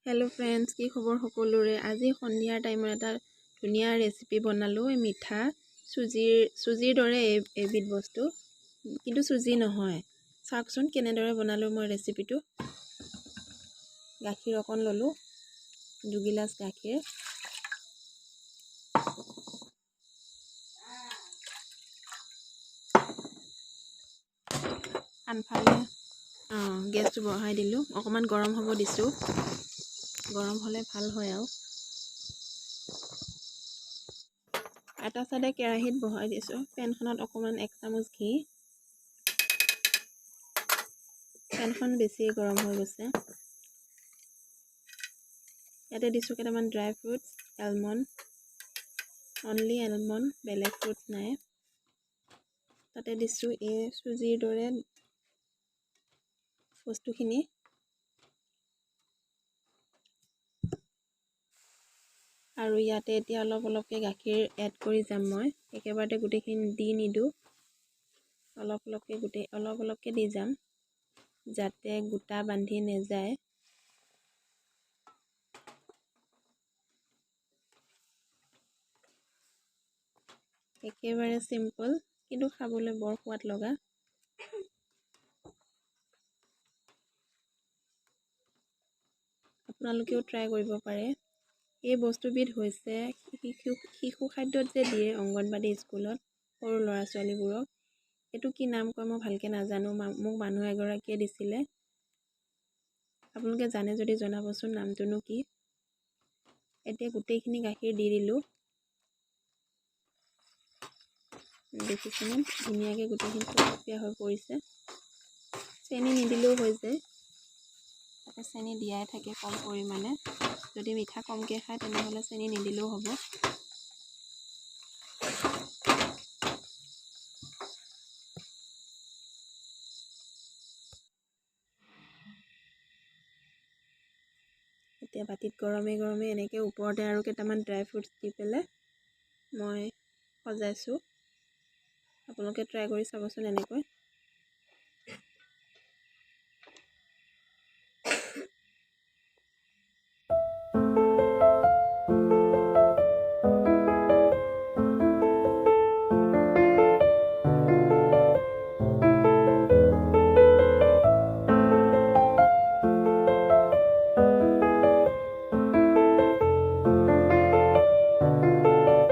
hello friends की खबर सकलोरे आज सन्धियार time एटा धुनिया recipe बनालो मिठा सुजिर दरे एबिध बस्तु किन्तु सुजी নহয় चाकसुन केनेदरे बनालो মই रेसिपिটো गाखिर अकन ललो 2 गिलास गाखिर आनफाले गैस बहाई दिलो अकमान गरम हब दिसु गरम हले ভাল হয় আৰু এটা সাইডে কেৰাহীত বহাই দিছো পেনখনত অকমান 1 চামুচ ঘি পেনখন বেছি গৰম হৈ গৈছে ইয়াতে দিছো কেটামান ড্ৰাই ফ্ৰুটস আলমন্ড অনলি আলমন্ড বেলেগ ফ্ৰুটস নাই তাতে দিছো এই সুজিৰ দৰে বস্তুখিনি আৰু ইয়াতে এতিয়া অলপকে গাখীৰ এড কৰি যাম মই একেবাৰতে গুটেখিনি দি নিদু অলপকে দি যাম যাতে গুটা বান্ধি নেযায় একেবাৰে সিম্পল কিন্তু খাবলৈ বৰ সোৱাদ লগা আপোনালোকেও ট্ৰাই কৰিব পাৰে এই বস্তুবিধ হৈছে শিশু খাদ্যত যে দিয়ে অঙ্গনবাড়ী স্কুলত সৰু ল'ৰা ছোৱালীবোৰক এটো কি নাম কয় মই ভালকে নাজানো মোক মানুহ এগৰাকীয়ে দিছিলে আপোনালোকে জানে যদি জনাবচোন নামটোনো কি এতিয়া গুটেইখিনি গাখীৰ দি দিলো দেখিছেনে ধুনীয়াকে গুটেইখিনি টকটকীয়া হৈ পৰিছে চেনি নিদিলেও হৈ যায় চেনি দিয়াই থাকে কম পৰিমাণে যদি মিঠা কমকে খায় তেনেহলে চেনি নিদিলেও হ'ব এতিয়া বাটিত গৰমে এনেকে ওপৰতে আৰু কেটামান ড্ৰাই ফ্ৰুটস দি পেলে মই সজাইছো আপোনালোকে ট্ৰাই কৰি চাবচোন এনেকৈ